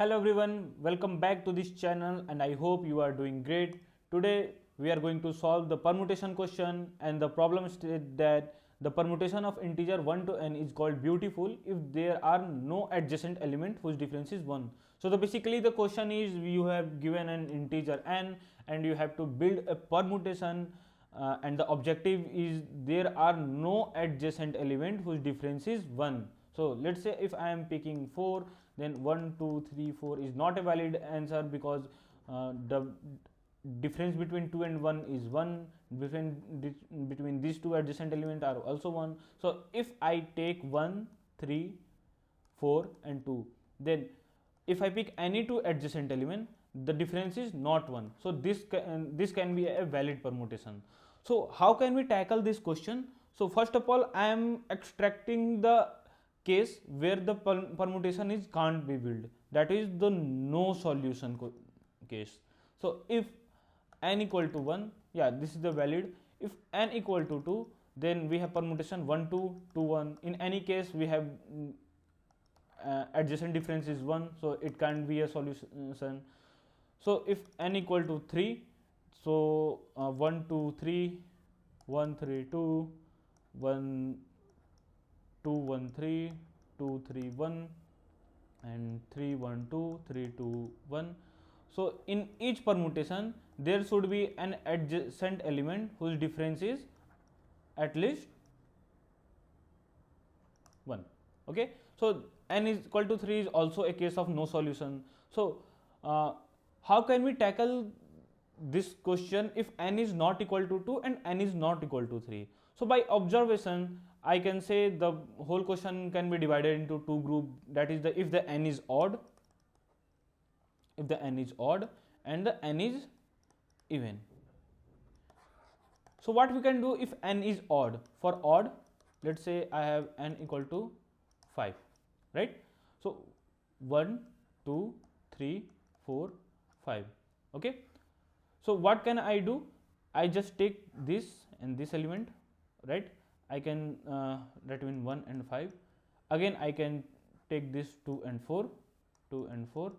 Hello everyone, welcome back to this channel and I hope you are doing great. Today we are going to solve the permutation question, and the problem states that the permutation of integer 1 to n is called beautiful if there are no adjacent element whose difference is 1. So basically the question is, you have given an integer n and you have to build a permutation, and the objective is there are no adjacent element whose difference is 1. So let's say if I am picking 4, then 1 2 3 4 is not a valid answer, because the difference between 2 and 1 is 1, between these two adjacent elements are also 1. So if I take 1 3 4 and 2, then if I pick any two adjacent element, the difference is not 1. So this can be a valid permutation. So how can we tackle this question? So first of all, I am extracting the case where the permutation is can't be built, that is the no solution case. So if n equal to 1, yeah, this is the valid. If n equal to 2, then we have permutation 1 2 2 1. In any case we have adjacent difference is 1, so it can't be a solution. So if n equal to 3, so 1 2 3 1 3 2 1 2 1 3 2 3 1 and 3 1 2 3 2 1. So in each permutation there should be an adjacent element whose difference is at least 1. Okay, so n is equal to 3 is also a case of no solution. So how can we tackle this question if n is not equal to 2 and n is not equal to 3? So by observation I can say the whole question can be divided into two groups, that is if the n is odd, and the n is even. So what we can do if n is odd? For odd, let's say I have n equal to 5, right? So 1 2 3 4 5. Okay, so what can I do? I just take this and this element, right? I can write in 1 and 5. Again I can take this 2 and 4,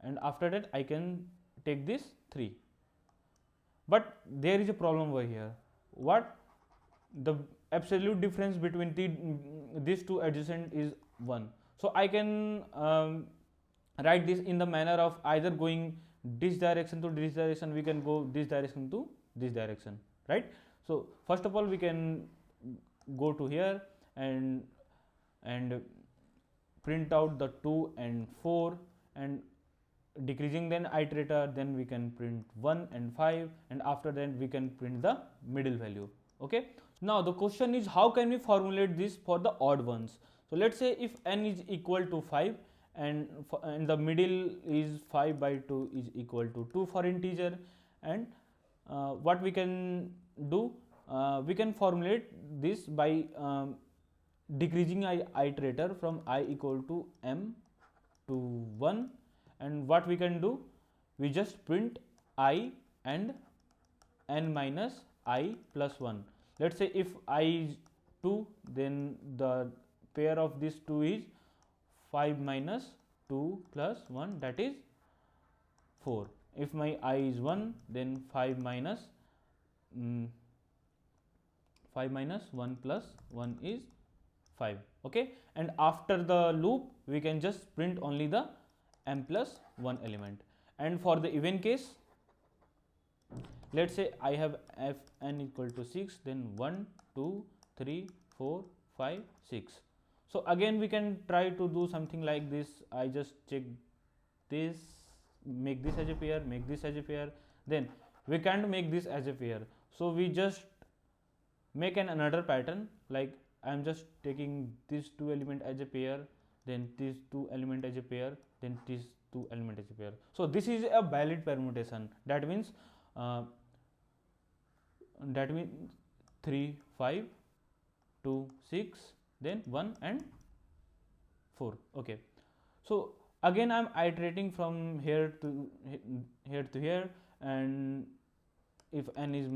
and after that I can take this 3. But there is a problem over here. What? The absolute difference between these two adjacent is 1. So I can write this in the manner of either going this direction to this direction, we can go this direction to this direction, right? So first of all we can go to here and print out the 2 and 4, and decreasing then iterator, then we can print 1 and 5, and after that we can print the middle value. Okay, now the question is, how can we formulate this for the odd ones? So let's say if n is equal to 5 and the middle is 5 by 2 is equal to 2 for integer, and what we can do, we can formulate this by decreasing iterator from I equal to m to 1, and what we can do, we just print I and n minus I plus 1. Let's say if I is 2, then the pair of these 2 is 5 minus 2 plus 1, that is 4. If my I is 1, then 5 minus 1 plus 1 is 5. Okay, and after the loop we can just print only the m plus 1 element. And for the even case, let's say I have f n equal to 6, then 1 2 3 4 5 6. So again we can try to do something like this. I just check this, make this as a pair, make this as a pair, then we can't make this as a pair, so we just make another pattern, like I am just taking these two element as a pair, then these two element as a pair, then these two element as a pair. So this is a valid permutation. That means 3 5 2 6, then 1 and 4. Okay, so again I am iterating from here to here, and if n is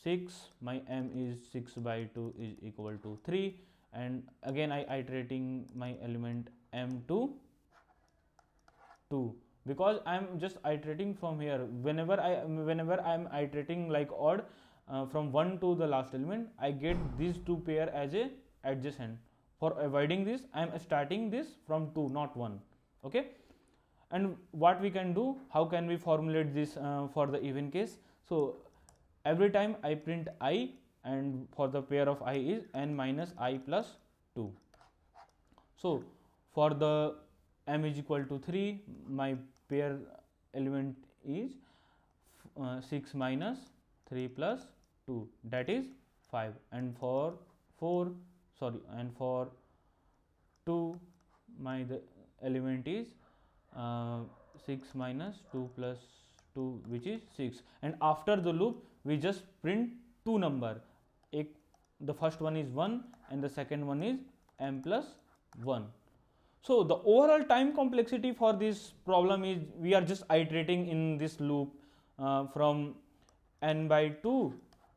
6, my m is 6 by 2 is equal to 3, and again I iterating my element m to 2. because I'm just iterating from here. Whenever I'm iterating like odd from 1 to the last element, I get these two pair as a adjacent. For avoiding this, I'm starting this from 2, not 1. Okay, and what we can do, how can we formulate this for the even case? So every time I print I, and for the pair of I is n minus I plus 2. So for the m is equal to 3, my pair element is 6 minus 3 plus 2, that is 5. And for 2, my the element is 6 minus 2 plus 2, which is 6. And after the loop, we just print two number. The first one is 1 and the second one is m plus 1. So the overall time complexity for this problem is, we are just iterating in this loop from n by 2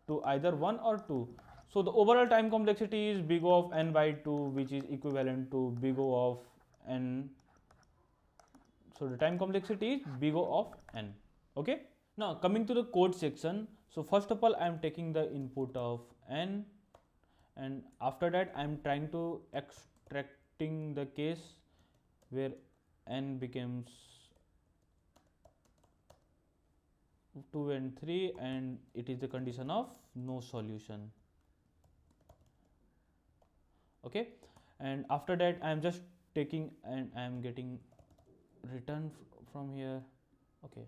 to either 1 or 2. So the overall time complexity is big O of n by 2, which is equivalent to big O of n. So the time complexity is big O of n. Okay. Now coming to the code section. So first of all, I am taking the input of n, and after that I am trying to extracting the case where n becomes 2 and 3, and it is the condition of no solution. Okay, and after that I am just taking, and I am getting return from here. Okay,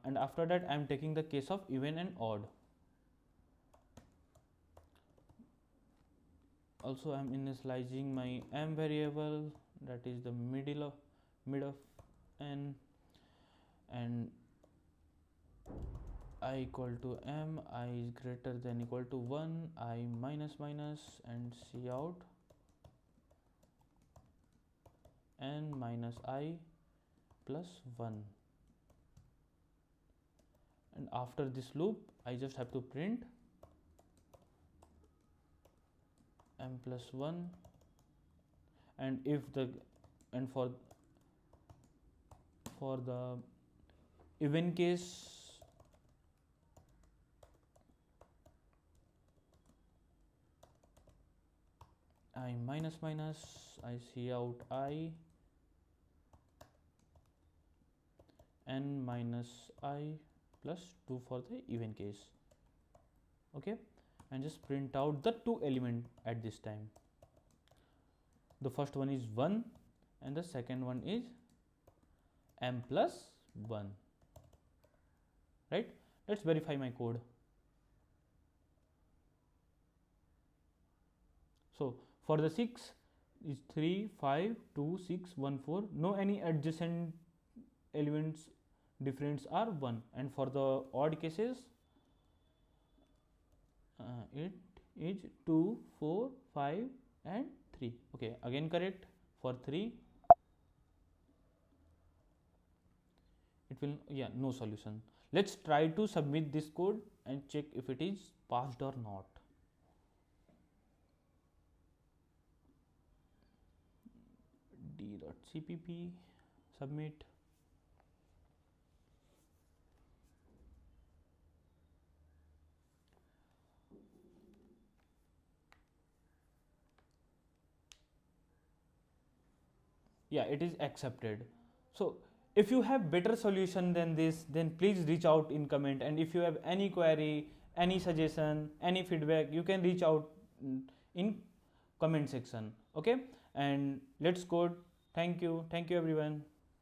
and after that I am taking the case of even and odd. Also I am initializing my m variable, that is the mid of n, and I equal to m, I is greater than equal to 1, I minus minus, and C out n minus I plus 1. And after this loop, I just have to print m plus 1, and if the for the even case, I minus minus, I see out I n minus I plus 2 for the even case. Okay, and just print out the two element at this time. The first one is 1 and the second one is m plus 1. Right, let's verify my code. So for the 6 is 3, 5, 2, 6, 1, 4. No any adjacent elements difference are 1. And for the odd cases, it is 2, 4, 5 and 3. Okay, again correct. For 3, it will, yeah, no solution. Let's try to submit this code and check if it is passed or not. d.cpp submit. Yeah, it is accepted. So if you have better solution than this, then please reach out in comment, and if you have any query, any suggestion, any feedback, you can reach out in comment section. Okay, and let's code. Thank you everyone.